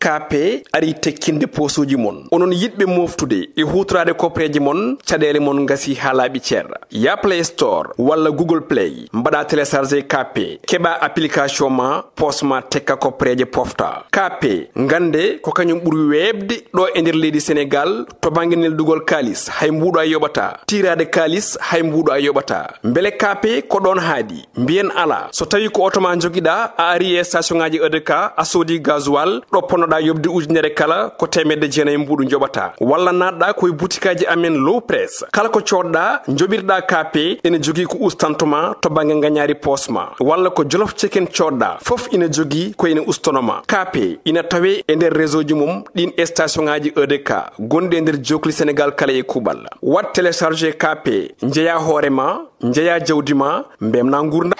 KP ari tekkinde posuji mon onon yidbe moftude e hutrade kopreji mon cadele mon ngasi halabi cerra ya Play Store walla Google Play mbada télécharger KP keba application ma posma tekka kopreje pofta KP ngande ko kanyum buri webde do e nder leydi Sénégal to banginel dugol kalis hay mbudo ayobata tirade kalis hay mbudo ayobata mbele KP ko don haadi mbien ala so tawi ko otoma jogida a ari e station ngaji EDK a sodi gasoil do ponoda yobde ujunere kala ko temedde jeenay mbudu jobata walla nadda koy boutikaji amen low press kala ko codda jobirda KP ene jogi ko ustantuma to bange nganyari posma walla ko jollof chicken codda fof ina jogi ko ene ustonoma KP ina tawe e nder réseau ji mum din station ngaji EDK gonde e nder jokli Sénégal kala e kubal wat télécharger KP njeya horema njeya jawdima mbemna ngurna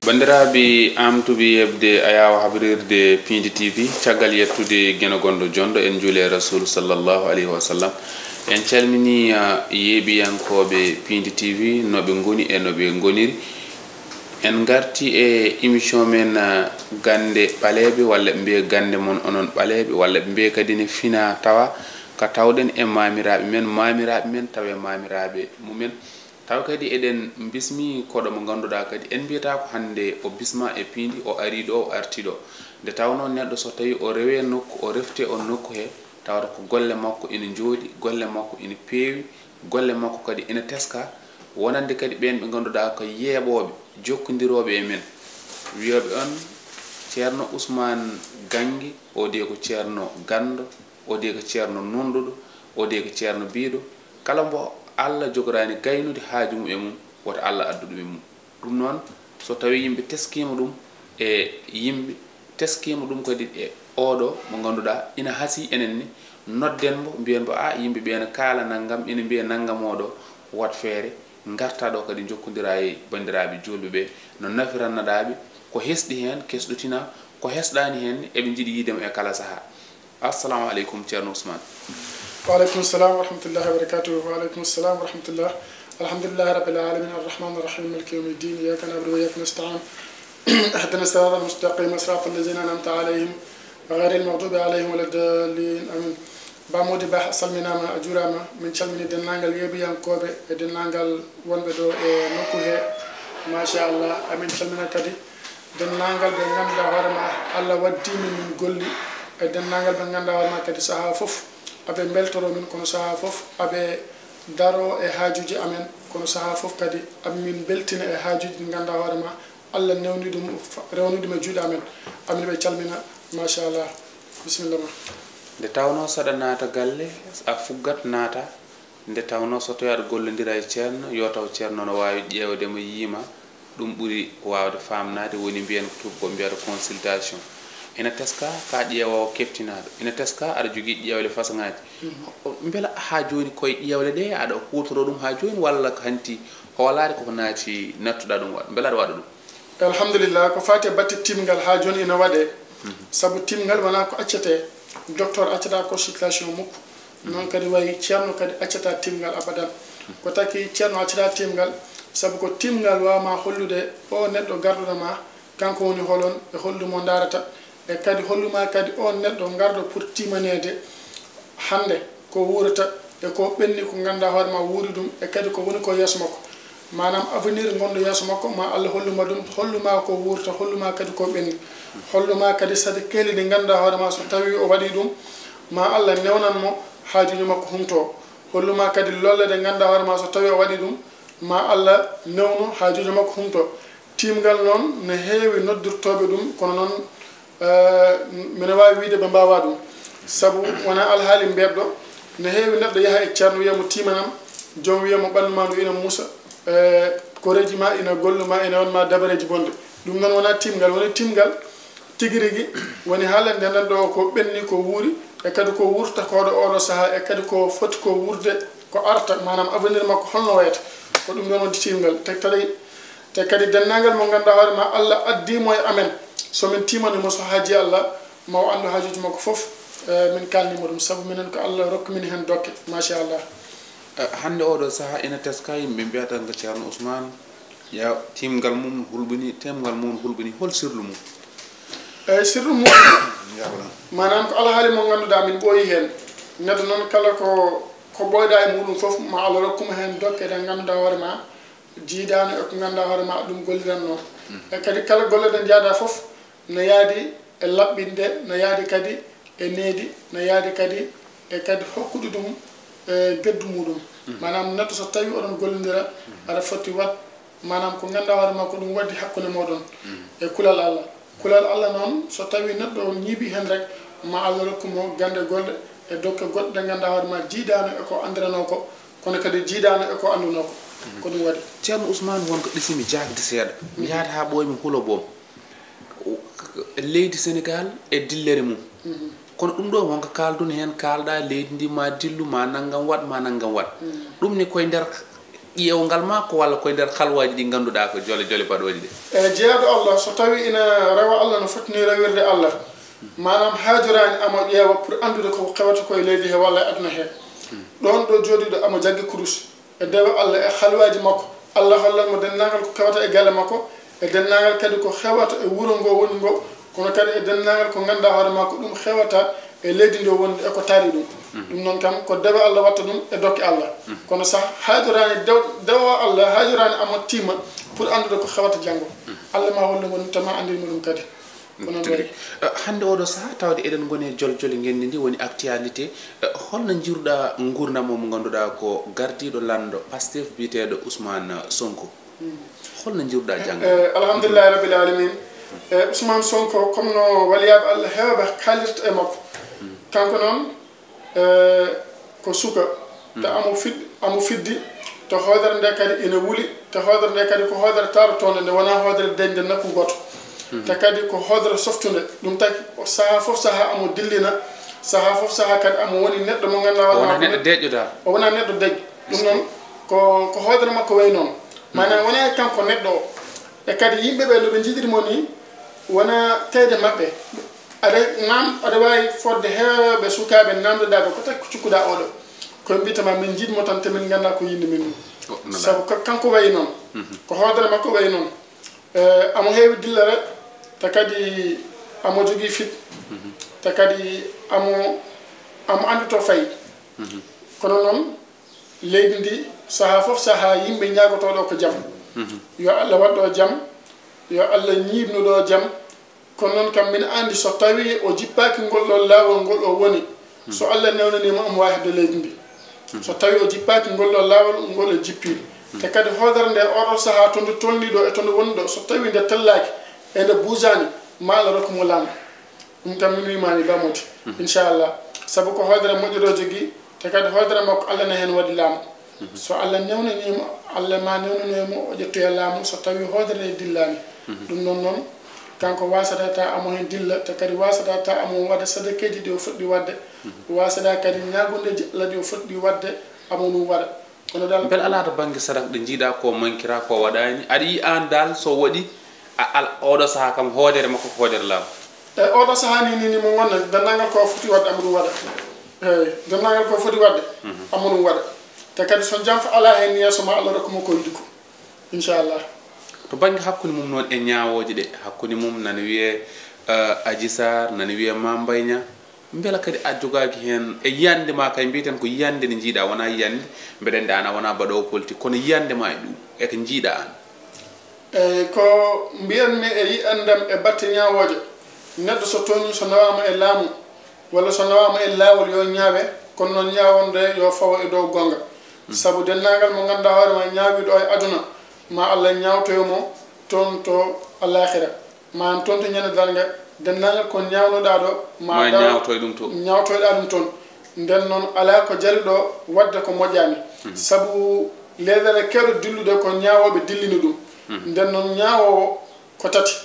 bandiraɓe amtuɓe yebde ayawa habrirde Pindi TV caggal yettude gueno gondo jondo en juule rasul sallallahu alayhi wa sallam en calmini yeeɓiyankoɓe Pindi TV noɓe goni e noɓe goniri en garti e émission men gande ɓaleɓe walla ɓe mbiya gande mon onon ɓaleɓe walla ɓe mbiya kadi ne fina tawa ka tawɗen e mamiraɓe men tawa mamiraɓe mumen taw kadi eɗen bismi koɗo mo ganduɗa kadi en mbiyata ko hande o bisma e Pindi o ari ɗo o arti ɗo nde tawno neɗɗo so tawi o rewe nokku o refte on nokku he tawata ko golle makko ina jooɗi golle makko ina peewi golle makko kadi ina teska wonande kadi ɓen ɓe ganduɗa ko yeeɓoɓe jokkodiroɓe e men wiyoɓe on ceerno Ousmane Gangi o de ko ceerno Gando o de ko ceerno Nunduɗo o de ko ceerno Biiɗo kala mbo Allah jogorani gaynude haaju mum e mum wota Allah adduɗum e mum ɗum noon so tawi yimɓe teskima ɗum e yimɓe teskima ɗum kadi e oɗo mo ganduɗa ina haasi enen ni nodden mbo mbiyen mbo a yimɓe ɓe ne kaala naggam ina mbiya naggam oɗo wat feere garta ɗo kadi jokkodira e bandiraɓe julɓe ɓe no nafirannoɗaɓe ko hesɗi hen kesɗutina ko hesɗani hen eɓe jiiɗi yidemo e kala saaha. Assalamu aleykum ceerno Ousmane. وعليكم السلام ورحمة الله وبركاته. وعليكم السلام ورحمة الله. الحمد لله رب العالمين الرحمن الرحيم مالك يوم الدين إياك نعبد وإياك نستعين اهدنا الصراط المستقيم صراط الذين أنعمت عليهم غير المغضوب عليهم ولا الضالين آمين. بامودي باح سلمنا ما أجورما من شلمني دنانغال يبيان كوبي دنانغال وانبدو نوكوه ما شاء الله آمين شلمنا كدي دنانغال بنغاندا هورما الله ودي من قولي دنانغال بنغاندا هورما كدي ساها فوف abe beltoro min kono saha fof abe daro e haajuji amen kono saha fof kadi amin beltina e haajuji ganda hoorema Allah newnidum rewnidum e juuɗe amen amin be calmina ma sha Allah bismillah. Nde tawno saɗa naata galle a fuggat naata nde tawno so tawi aɗa gollodira e ceerno yo taw ceerno no wawi ƴeewde mo yiima ɗum ɓuuri wawde famnade woni mbiyen ko mbiyata consultation ina teska ka ƴeewowo keftinaaɗo ina teska aɗa jogui ƴeewle façon ngaji beela ha joni koye ƴeewle ɗe aɗa hutoro ɗum ha joni walla ko hanti hoolare koko naati nattuɗa ɗum waɗa beela aɗa waɗa ɗum. Alhamdulillah ko fati batte timgal ha joni ina waɗe saabu timgal wona ko accete docteur accata consultation mukko noon kadi wayi ceerno kadi accata timgal abadan ko taki ceerno accata timgal saabu ko timgal wawma hollude o neɗɗo garduɗoma kanko woni holon e hollumo darata e kadi holluma kadi on neɗɗo garɗo pour timanede hande ko wurata e ko ɓenni ko ganda hoorema wuuri ɗum e kadi ko woni ko yeeso makko manam avenir gonɗo yeeso makko ma Allah holluma ɗum holluma ko wurta holluma kadi ko ɓenni holluma kadi sadi keeli ɗi ganda hoorema so tawi o waɗi ɗum ma Allah newnanmo haajuji makko humto holluma kadi lolle ɗe ganda hoorema so tawi o waɗi ɗum ma Allah newno haajuji makko humto timgal noon ne heewi noddirtoɓe ɗum kono noon mine wawi wiide ɓe mbawa ɗum saabu wona alhaali mbedɗo ne heewi neɗɗo yaaha e ceerno wiyamo timanam joom wiyamo ɓalluma ndu ina muusa koreji ma ina golluma ina wonma dabareji bonde ɗum noon wona timgal woni timgal tigui rigui woni haalande nanɗo ko ɓenni ko wuuri e kadi ko wurta koɗo oɗo saaha e kadi ko foti ko wurde ko arta manam avenir makko holno wayata ko ɗum ɗon woni timgal te kadi dennagal mo ganduɗa hoorema Allah addimo e amen somin timanimo so haaji Allah ma o andu haajuji makko foof min kalnimo ɗum saabu minen ko Allah rokku min hen dokke machallah. Hande oɗo saaha ina teska yimɓe mbiyata ngo ceerno Ousmane ya timgal mum hulbini temgal mum hulbini hol sirlu mum sirru mum manam ko ala hali mo ganduda min boyi hen neddo non kala ko boyda e mudum fof ma Allah rokkuma hen dokke de ganduda hoore ma jiidano e ko ganduda hoore ma dum golliranno e kadi kala golle den jaada fof no yaadi e labbinde no yaadi kadi e needi no yaadi kadi e kadi hokkude dum beddu mudum manam neddo so tawi odon gollindira ara foti wat manam ko ganduda hoore ma ko dum waddi hakkunde modon e kulal Allah non so tawi neddo ñibi hen rek ma Allah rokkumo gande golle e dokke godde ganduda hoore ma jiidano e ko andirano ko kono kadi jiidano e ko anduno ko dum wadi Ceerno Ousmane wonko ɗisimi jagde seeɗa mi yaata ha ɓooymi hulo boom leydi Sénégal e dillere mum kono ɗum ɗo wonko kaaldun hen kalɗa leydi ndi ma dillu ma naggam wat ɗum ni koye nder ƴewgal ma ko walla koye nder halwaji ɗi ganduɗa ko jole jole baɗoji ɗe e jeeyaɗo Allah so tawi ina rewa Allah no fotini rewirde Allah manam haajorani amo ƴeewa pour andude ko xewata koye leydi he walla aduna he ɗon ɗo jooɗiɗo amo jaggi kurus e dewa Allah e halwaji makko Allah hollanmo dennagal ko xewata e galle makko e dennagal kadi ko xewata e wuro ngo woni ngo kono kadi e dennagal ko ganduɗa hoore makko ɗum xewata e leydi ndi wonde e ko taari ɗum ɗum noon kam ko dewa Allah watta ɗum e dokke Allah kono sa haajorani dewa Allah haajorani amo tima pour andude ko xewata janggo Allah ma hollimo ɗum tama andirmo ɗum kadi hande oɗo saha tawde eɗen goni e joljole ngenndi ndi woni actualité holno jiruɗa gurdam mo ganduɗa ko gardiɗo lando Pastef biyeteɗo Ousmane Sonko holno jiruɗa janggo alhamdulillahi rabbil alamin Ousmane Sonko comme no waliyaɓe Allah hewɓe kaalirta e makko kanko noon ko suka te amo fiddi to hoodere nde kadi ina wuli te hoodere nde kadi ko hoodere tarotonde nde wona hoodere deñde nakku goto te kadi ko hoodere softude ɗum taki saha fof saha amo dillina saha fof saha kadi amo woni neɗɗo mo ganduɗa wona neɗɗo deƴƴo dal o wona neɗɗo deƴƴo ɗum noon ko hoodere makko way noon manam wona kanko neɗɗo o e kadi yimɓeɓe no ɓe jiiɗirimo ni wona teyde mabɓe aɗa wawi fodde heewɓe sukaɓe namdeɗaɓe ko taki ko cikkuɗa oɗo koye mbitama min jiidmo tan temin ganda ko yinde min ɗum saabu kanko wayi noon ko hoodere makko wayi noon amo heewi dillere te kadi amo jogui fit te kadi amo andito fayi kono noon leydi ndi saha fof saha yimɓe ñagotoɗo ko jaam yo Allah waɗɗo jaam yo Allah ñiibnuɗo jaam kono noon kam min andi so tawi o jippaki ngol ɗo lawol ngol o woni so Allah newnanimo omo wawi hebde leydi ndi so tawi o jippaki ngol ɗo lawol ngol o jippiɗo te kadi hoodere nde oɗo saha to nde tolniɗo e to nde woni ɗo so tawi nde tellaki e nde buusani ma Allah rokkumo laamu ɗum kam min wimani bamoti inchallah saabu ko hoodere moƴƴuɗo jogui te kadi hoodere makko Allah ne hen waɗi laamu so Allah newnanimo Allah ma newnanoymo o ƴettoya laamu so tawi hoodere nde dillani ɗum noon noon kanko wasata ta amo hen dilla te kadi wasata ta amo waɗa sadakeji ɗi o fuɗɗi wadde wasata kadi ñagundeji Allah ɗi o fuɗɗi wadde amo ɗum waɗa kono dal bel ala to banggue sadak ɗe jiiɗa ko mankira ko waɗani aɗa yi an dal so waɗi oɗo saaha kam hoodere makko ko hoodere laamu e oɗo saaha ni mo gonna dendagal ko foti wadde amo ɗum waɗa eyyi dendagal ko foti wadde amo ɗum waɗa te kadi so jam fa ala hen yeeso ma Allah rokkuma ko yiɗi ko inchallah to banggue hakkude mum noon e ñawoje ɗe hakkude mum nana wiye Adji Sarr nana wiye Mame Mbaye Niang beela kadi a jogaki hen e yiyande ma kay mbiyeten ko yiyande nde jiiɗa wona yiyande mbeɗen dana wona baɗowo politique kono yiyande ma e ɗum eko jiiɗa an eyyi ko mbiyanmi e yiyandem e batte ñawoje neɗɗo so toñi so nawama e laamu walla so nawama e laawol yo ñaawe kono noon ñawonde yo fawa e dow gonga saabu dennagal mo ganduɗa hoore ma ñaawiɗo e aduna ma Allah ñawtoyomo toon to alakhira ma toon to ñande dalga dennagal ko ñawnoɗa ɗo ma ñawtoy ɗum to ñawtoyɗa ɗum toon nden noon ala ko jari ɗo wadde ko moƴƴani saabu leedere kewɗo dillude ko ñawoɓe dillini ɗum nden noon ñawowo ko tati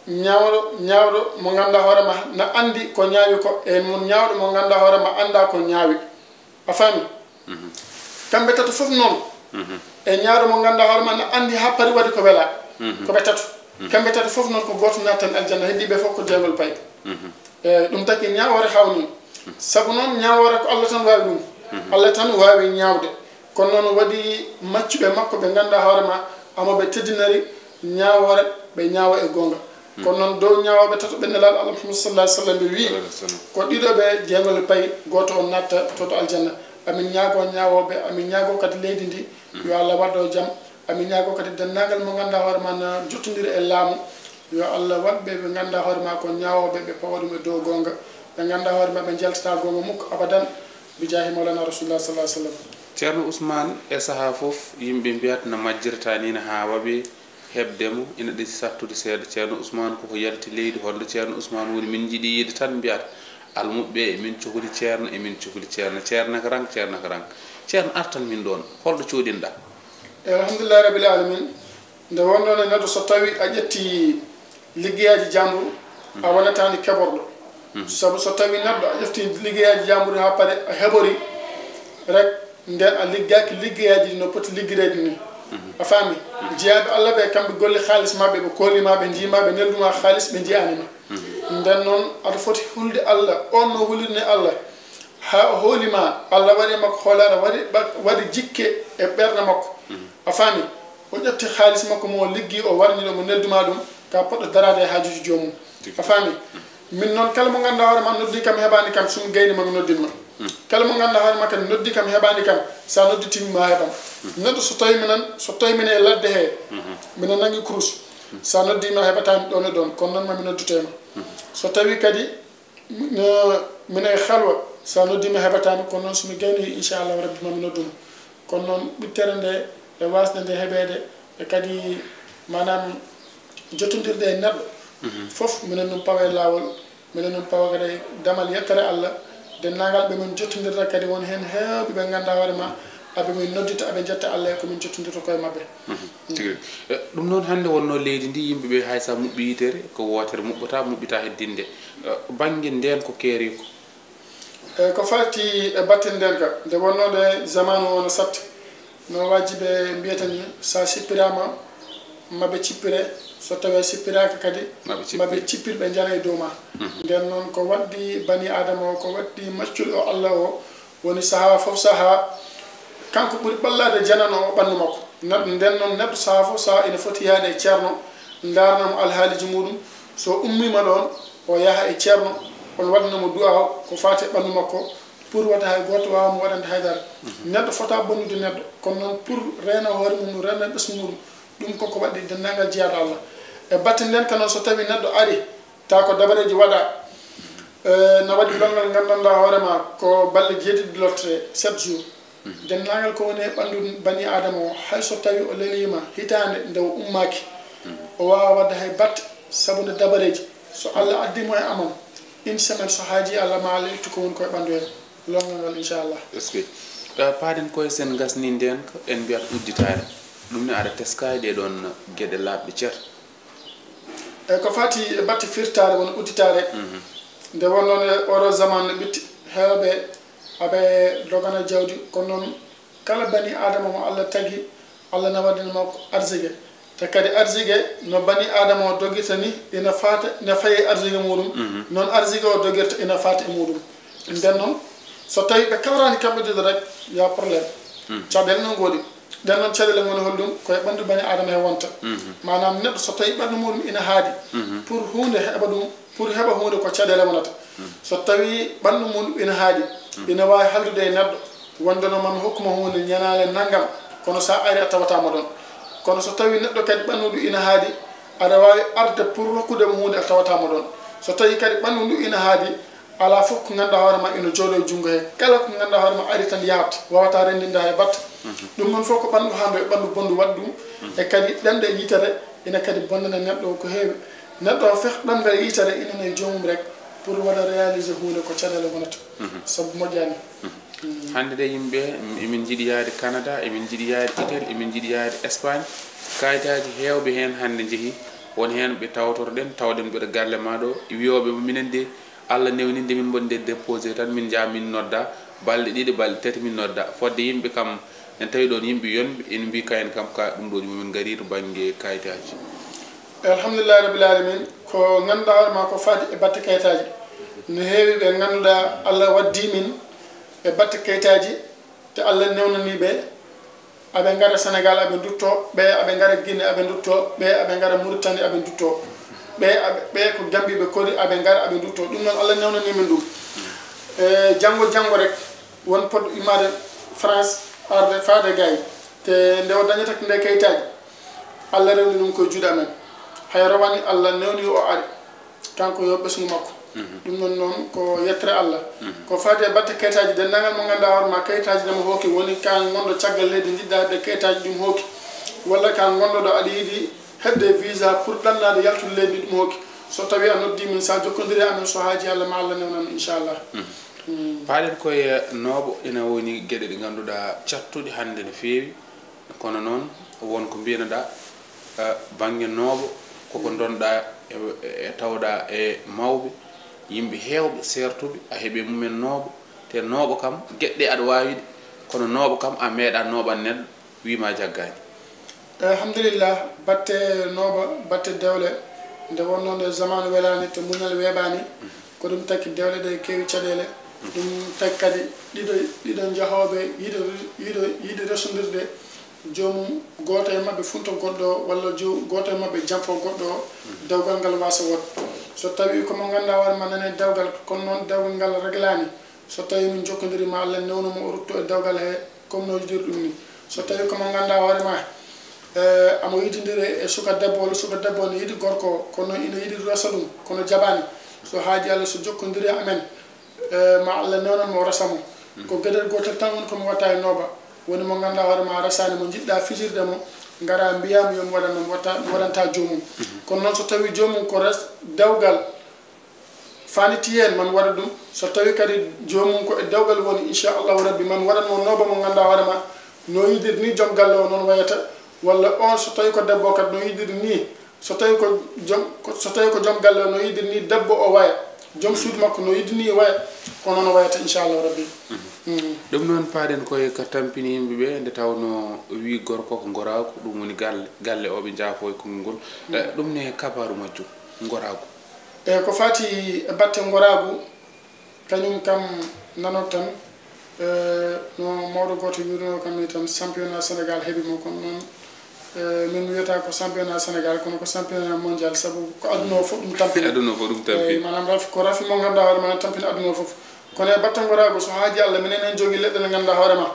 ñawɗo mo ganduɗa hoorema na andi ko ñaawi ko e mon ñawɗo mo ganduɗa hoorema anda ko ñaawi a faami kamɓe tatu fof noon e ñawɗo mo ganduɗa hoorema na andi ha paari waɗi ko wela koɓe tatu kamɓe tatu fof noon ko goto natten aljanna heddiɓe fof ko jeygol pay eyyi ɗum taki ñawore hawni saabu noon ñawore ko Allah tan wawi ɗum Allah tan wawi ñawde kono noon waɗi maccuɓe makko ɓe ganduɗa hoorema ama ɓe teddinari ñaawore ɓe ñaawa e goonga kono noon dow ñaawoɓe tato ɓe nelaaɗo Allah Muhammad sallallahu alaihi wasallam ɓe wii ko ɗiɗo ɓe jeengol payi gooto on natta toto aljanna amin ñaago ñaawoɓe amin ñaago kadi leydi ndi yo Allah waɗɗo jam amin ñaago kadi dennagal mo ganduɗa hoore ma no jottodiri e laamu yo Allah waɗɓe ɓe ganduɗa hoore ma ko ñaawoɓe ɓe pawa ɗum e dow goonga ɓe ganduɗa hoore ma ɓe jaltata goonga mukko abadan bi jaahi mawlana rasulullah sallallahu alaihi wasallam. Ceerno Ousmane e sahaa fof yimɓe mbiyata no majjirta ni no haa waɓe heɓdemo ina ɗesi sattude seeɗa Ceerno Ousmane koko yalti leydi holno Ceerno Ousmane woni min jiiɗi yiide tan mbiyata almuɓɓe emin cohli ceerno emin cohli ceerno ceerno ko rank ceerno ko rank ceerno artan min ɗon holɗo coɗinɗa? Alhamdulillahi rabbil alamin nde wonɗon e neɗɗo so tawi a ƴetti liggeyaji jamburu a wonatani keɓorɗo sabu so tawi neɗɗo a ƴefti liggeyaji jamburu ha paare a heɓori rek nden a liggaki liggeyaji ɗi no poti liggirede ni a faami jeeyaɓe Allah ɓe kamɓe golle haalis mabɓe ɓe koolima ɓe jiima ɓe nelduma haalis ɓe jiyanima nden noon aɗa foti hulde Allah on no hulirne Allah ha o hoolima Allah waɗi makko hoolare waɗi jikke e ɓerde makko a faami o ƴetti haalis makko mo liggi o warniɗo mo nelduma ɗum ka poɗɗo darade e hajuji jomum a faami min noon kala mo ganduɗa hoore ma noddi kam heɓani kam sum gayni mami noddinma kala mo ganduɗa hoore ma kadi noddi kam heɓani kam sa nodditimi ma heɓam neɗɗo so tawi min e ladde he minen nangi kurus sa noddima heɓatami ɗon e ɗon kono noon mami noddutema so tawi kadi min e halwa sa noddima heɓatami kono noon somi gayni inchallahu rabbi mami nodduma kono noon ɓittere nde e wasde nde heɓede e kadi manam jottodirde e neɗɗo fof minen ɗum pawa e lawol minen ɗum pawa kadi damal yettere Allah dennagal ɓe min jottodirta kadi won hen heewɓe ɓe ganduɗa hoore ma aɓe min noddita aɓe jetta Allah e komin jottodirta koye mabɓe tigi ɗum noon hannde wonno leydi ndi yimɓeɓe hay sa muɓɓi yitere ko wotere muɓɓita heddinde banggue nden ko keeri ko eyyi ko fati e batten nden ka nde wonnode zamanu ono satti no wajiɓe mbiyata ni sa sippirama maɓe cippire so tawi sippiraka kadi maɓe cippir ɓe jara e dow ma nden noon ko waddi bani adama o ko waddi maccuɗo o Allah o woni saaha fof saaha kanko ɓuuri ɓallade janano o ɓandu makko neɗɗo nden noon neɗɗo saaha fof saaha ene foti yaade e ceerno darnamo alhaaliji muɗum so ummima ɗon o yaaha e ceerno on waɗanamo du'a ko fati e ɓandu makko pour wata hay goto wawamo waɗande haydara neɗɗo fota bonnude neɗɗo kono noon pour reena hoore mum reena ɓesgu muɗum ɗum koko waɗi dennagal jeeyaɗo Allah e batte nden ka noon so tawi neɗɗo ari taw ko dabareji waɗa no waɗi longal gandanɗa hoorema ko balle jeeɗiɗi lottote 7 jours dennagal ko woni e ɓandu bani adama o hay so tawi o lelima hitande nde o ummaki o wawa wadde hay batte saabu nde dabareji so Allah addimo e amam une semaine so haaji Allah ma Allah ittu ko woni koye ɓandu hen longal ngal inchallah est ce que paaden koye sen gasni nden en mbiyata udditare ɗum ne aɗa teskani ɗeɗon gueɗe labɗe ceer eyyi ko fati e batte firtare woni udditare nde wonnoon e oɗo zaman ne ɓitti heewɓe aɓe dogana jawdi kono noon kala bani adama mo Allah tagui Allah ne waɗinoma ko arsigue te kadi arsigue no bani adama o doguirta ni ina fata ne faye arsigue muɗum noon arsigue o doguirta ina fata e muɗum nden noon so tawi ɓe kawrani kamɓude rek ya probléme caɗele no goɗi nden noon caɗele goni holɗum koye ɓandu bani adama he wonta manam neɗɗo so tawi ɓandu muɗum ina haadi pour hunde heɓa ɗum pour heɓa hunde ko caɗele wonata so tawi ɓandu muɗum ina haadi ina wawi haldude e neɗɗo wondeno mami hokkuma hunde ñanale naggam kono sa ari a tawatamo ɗon kono so tawi neɗɗo kadi ɓandu ndu ina haadi aɗa wawi arde pour hokkudemo hunde a tawatamo ɗon so tawi kadi ɓandu ndu ina haadi ala fof ko ganduɗa hoorema ina jooɗo e junggo he kala ko ganduɗa hoorema ari tan yahat wawata rendinde ha e batta ɗum noon fof ko ɓandu hande e ɓandu bondu waɗi ɗum e kadi ɗemɗe yitere ina kadi bonnana neɗɗo ko heewi neɗɗo o feex ɗemɗe yitere inane e joomum rek pour waɗa réalisé hunde ko caɗele wonata saabu moƴƴani hande de yimɓe emin jiiɗi yaade Canada emin jiiɗi yaade Italie emin jiiɗi yaade Espagne kayitaji hewɓe hen hande jeehi won hen ɓe tawtoroɗen tawɗen ɓeɗo galle maɗo wiyoɓe minen de Allah newninde min bonde déposé tan min jaa min nodda balɗe ɗiɗi balɗe tati min nodda fodde yimɓe kam en tawi ɗon yimɓe yonɓe ene mbi kayen kam ka ɗum ɗo min gari to banggue kayitaji alhamdulillahi rabbil alamin ko ganduɗa hoorema ko fati e batte kayitaji no heewi ɓe ganduɗa Allah waddi min e batte kayitaji te Allah newnani ɓe aɓe ngara Sénégal aɓe dutto ɓe aɓe ngara Guinée aɓe dutto ɓe aɓe ngara Mauritanie aɓe dutto ɓe ko Gambiɓe kodi aɓe ngara aɓe dutto ɗum noon Allah newnani min ɗum janggo rek won pod imade France arde faade gayi te nde o dañatake nde kayitaji Allah rewni ɗum koye juuɗe amen hay rawani Allah newni o ari kanko yo ɓesgu makko ɗum noon noon ko yettere Allah ko faade batte kayitaji dendagal mo ganduɗa hoorema kayitaji nemo hooki woni ka gonɗo caggal leydi jiɗɗa hebde kayitaji ɗum hooki walla ka gonɗoɗo aɗa yiiɗi hebde visa pour ɗannade yaltude leydi ɗum hooki so tawi a noddi min sa jokkodiri amen so haaji Allah ma Allah newnan inchallah paaɗen koye nooɓo ina woni gueɗe ɗe ganduɗa cattuɗe hannde no feewi kono noon wonko mbiyanoɗa banggue nooɓo koko donɗa e tawɗa e mawɓe yimɓe heewɓe sertuɓe a heeɓe mumen nooɓo te nooɓo kam gueɗɗe aɗa wawiɗe kono nooɓo kam a meeɗa nooɓan neɗɗo wima jaggani alhamdulillah batte nooɓa batte dewle nde wonno nde zamanu welani te muñal weeɓani ko ɗum takki dewle ɗe keewi caɗele ɗum taki kadi ɗiɗo jahoɓe yiide resodirde joomum goto e mabɓe funto goɗɗo walla goto e mabɓe janfo goɗɗo dewgal ngal wasa wod so tawi komo ganduɗa hoorema nane dewgal kono noon dewgal ngal reglani so tawi min jokkodirima Allah newnumo o rutto e dewgal he comme no yiɗiri ɗum ni so tawi komo ganduɗa hoorema amo yididiri e suka debbo walla suka debbo ne yiiɗi gorko kono ina yiiɗi resa ɗum kono jaɓani so haaji Allah so jokkodiri amen ma Allah newnanmo o resamo ko gueɗel gotel tan woni komi watta e nooba woni mo ganduɗa hoorema resani mo jiɗɗa fijirde mo gara mbiyama yomi waɗan mi waɗanta jomum kono noon so tawi jomum ko res dewgal faniti hen man waɗa ɗum so tawi kadi jomum ko e dewgal woni inchallahu rabbi man waɗanmo nooba mo ganduɗa hoorema no yiɗiri ni joom galle o noon wayata walla on so tawi ko debbo kadi no yiɗiri ni so tawi ko joom galle o no yiɗiri ni debbo o waya joom suudu makko no yiɗi ni waya ko noon wayata inchallahu rabbi ɗum noon paaɗen koye ko tampini yimɓeɓe nde tawno wi gorko ko gorago ɗum woni galle o ɓe jaafo e konngol ngol ɗum ne kabaru majjum gorago eyyi ko fati e batte gorago kañum kam nanot tan no mawɗo goto wirno kam ni tan championnat Sénégal heeɓimo kono noon min wiyata ko championnat Sénégal kono ko championnat mondial saabu ko aduna o fof ɗum tampini aduna o fof ɗum tampini manam ko rafi mo ganduɗa hoorema tampini aduna o fof kono e batte gorago so haaji Allah minen en jogui leɗɗe ɗe ganduɗa hoorema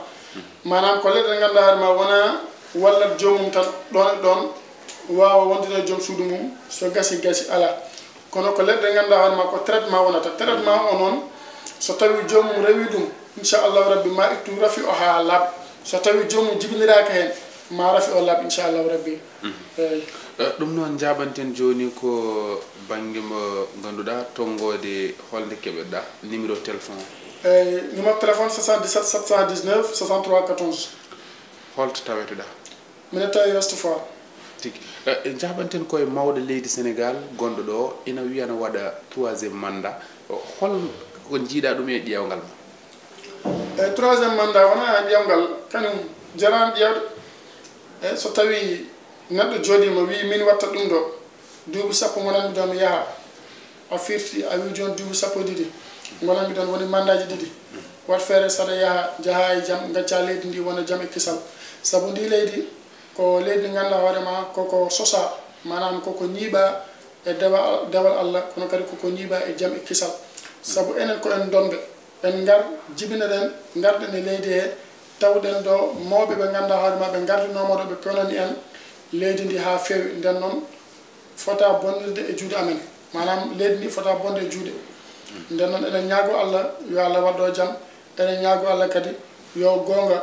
manam ko leɗɗe ɗe ganduɗa hoorema wona wallat jomum tan ɗon e ɗon wawa wondede joom suudu mum so gasi ala kono ko leɗɗe ɗe ganduɗa hoorema ko traitement wonata traitement o noon so tawi jomum rewi ɗum inchallahu rabbi ma ittu rafi o ha laaɓa so tawi jomum jibiniraka hen ma rafi o laaɓa inchallahu rabbi eyyi ɗum noon jaɓanten joni ko banggue mo ganduɗa tonggode holde keɓeɗa numéro téléphone eyyi numéro téléphone 77 719 63 14 holto taweteɗa mine tawi West Foire tigi jaɓanten koye mawɗo leydi Sénégal gonɗo ɗo ina wiyana waɗa 3e mandat hol ko jiiɗa ɗum e ƴewgal ma eyyi 3e mandat wona ƴewgal kañum jarani ƴewde eyyi so tawi neɗɗo jooɗima wi min watta ɗum ɗo duuɓi sappo gonanmi ɗo mi yaaha a firti a wi joni duuɓi sappo e ɗiɗi gonanmi ɗon woni mandaji ɗiɗi wat feere saɗa yaaha jaaha e jaam gacca leydi ndi wona jaam e kisal saabu ndi leydi ko leydi ndi ganduɗa hoorema koko sosa manam koko ñiiɓa e dewal Allah kono kadi koko ñiiɓa e jaam e kisal saabu enen ko en donɓe en gar jibinaɗen garɗen e leydi he tawɗen ɗo mawɓe ɓe ganduɗa hoorema ɓe gardinomoɗo ɓe pewnani en leydi ndi ha feewi nden noon fota bondirde e juuɗe amen manam leydi ndi fota bonde e juuɗe nden noon eɗen ñaago Allah yo Allah waɗɗo jaam eɗen ñaago Allah kadi yo gonga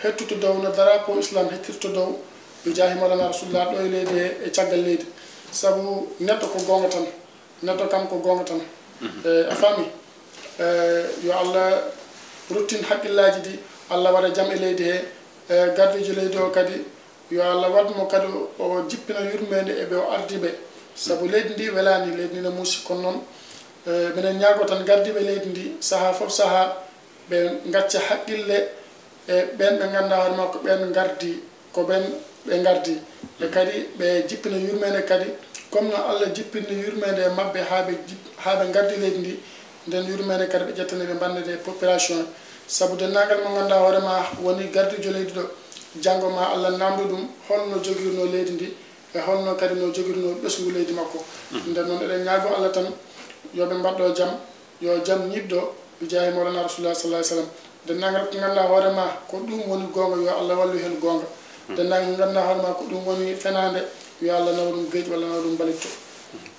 hettuto dow no drapeau islam hettirto dow ɓe jaahi malana rasulullah ɗo e leydi he e caggal leydi saabu neɗɗo ko gonga tan neɗɗo kam ko gonga tan a faami yo Allah ruttin haqqillaji ɗi Allah waɗa jaam e leydi he gardijo leydi o kadi yo Allah waɗmo kadi o jippina yurmede e ɓe o ardiɓe saabu leydi ndi welani leydi ndi ne muusi kono noon minen ñaago tan gardiɓe leydi ndi saaha fof saaha ɓe gacca haqqille e ɓen ɓe ganduɗa hoorema ko ɓen gardi ko ɓen ɓe gardi e kadi ɓe jippina yurmede kadi comme no Allah jippinni yurmede e mabɓe haaɓe gardi leydi ndi nden yurmede kadi ɓe ƴettani ɓe bandede population saabu dennagal mo ganduɗa hoorema woni gardijo leydi ɗo janngo ma Allah namdu ɗum holno jogirno leydi ndi e holno kadi no jogirno ɓesgu leydi makko nden noon eɗen ñaago Allah tan yoɓe mbaɗɗo jam yo jam ñibɗo bi jaahi mawlana rasulullah sallallahu alaihi wasallam dennagal ko ganduɗa hoore ma ko ɗum woni gonga yo Allah wallu hen gonga dennagal ko ganduɗa hoore ma ko ɗum woni fenade yo Allah nawa ɗum geeƴi walla nawa ɗum balitto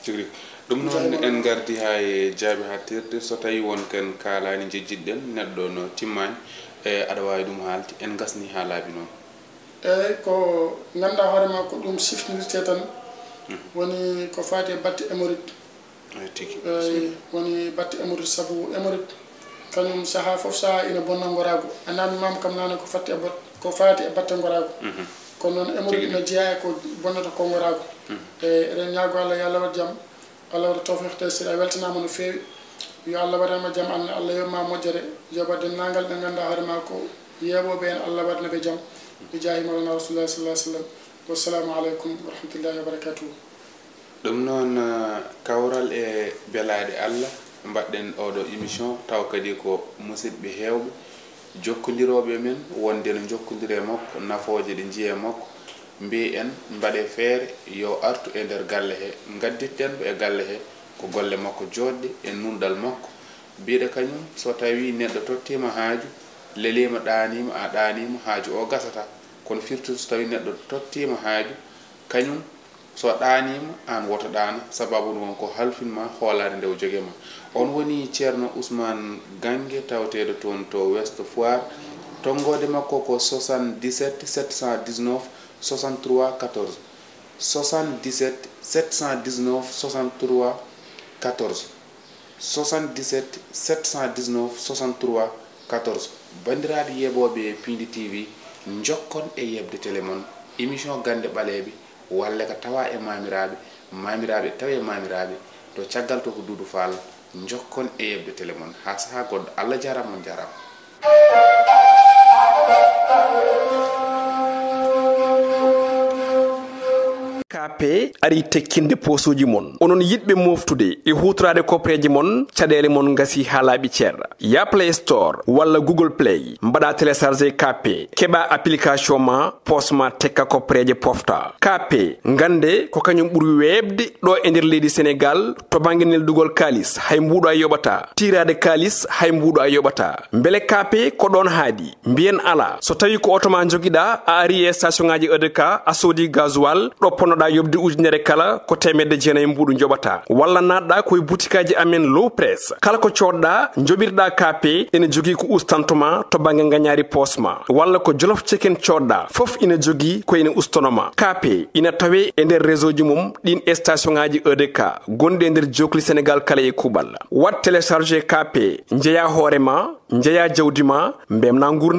tigri ɗum noon en gardi ha e jaabi hattirde so tawi won ken kaalani jejjiɗɗen neɗɗo no timmani e aɗa wawi ɗum haalti en gasni ha laabi noon eyyi ko ganduɗa hoore ma ko ɗum siftinirte tan woni ko faati e batte hémorroïde woni batte hémorroïde saabu hémorroïde kañum saaha foof saha ina bonna gorago a namdimama kam nane ko faati e batte gorago kono noon hémorroïde ina jeeya ko bonnata ko gorago e eɗen ñaago Allah yo Allah wat jaam Allah waɗa tawfiq taysir a weltanama no feewi yo Allah waɗanma jaam Allah yobma moƴƴere yoɓa dennagal ɓe ganduɗa hoore ma ko yeeɓoɓe en Allah waɗanaɓe jaam bi jaahi mawlana rasulullah sallallahu alaihi wasallam wassalamu aleykum wa rahmatullahi wa barakatuhu ɗum noon kawral e belade Allah mbaɗɗen oɗo émission taw kadi ko musidɓe hewɓe jokkodiroɓe men wonde no jokkodire makko nafoje ɗe jiiye makko mbi en mbaɗe feere yo artu e nder galle he gadditten e galle he ko golle makko joɗɗe e nunɗal makko mbiɗe kañum so tawi neɗɗo tottima haaju lelima ɗanima a ɗanima haaju o gasata kono firtu so tawi neɗɗo tottima haaju kañum so ɗanima an woto ɗana sababu ɗum ko halfinma hoolade nde o joguema on woni ceerno Ousmane Gangue tawteɗo toon to Ouest Foire tongode makko ko 77 719 63 14 77 719 63 14 77 719 63 14 bandiraɓe yeɓoɓe Pindi TV jokkon e yebde télémon émission gande ɓaleɓe walla ka tawa e mamiraɓe tawa e mamiraɓe to caggal to ko Doudou Fall jokkon e yebde télémon ha saha goɗɗo Allah jarama on jarama KP ari tekkinde posuji mon onon yidɓe moftude e hutorade kopreji mon caɗele mon gasi ha laaɓi ceerra ya Play Store walla Google Play mbaɗa téléchargé KP keɓa application ma posma tekka kopreje pofta KP gande ko kañum ɓuuri webde ɗo e nder leydi Sénégal to banggue neldugol kalis hay mbuɗo a yoɓata tirade kalis hay mbuɗo a yoɓata beele KP ko ɗon haadi mbiyen ala so tawi ko auto ma joguiɗa a ari e station ngaji EDK a soodi gasoil ɗo ponnoɗa yobde ujunere kala ko temedde jeenayi mbuɗu joɓata walla natɗa koye boutikaji amen low press kala ko coɗɗa joɓirɗa KP ene jogui ko ustantoma to banggue gagnari posma walla ko jolof chicken coɗɗa foof ina jogui ko ene ustonoma KP ina tawe e nder réseau ji mum ɗin station ngaji EDK gonɗi e nder jokli Sénégal kala e kuɓal wat téléchargé KP jeeya hoorema jeeya jawdi ma mbemna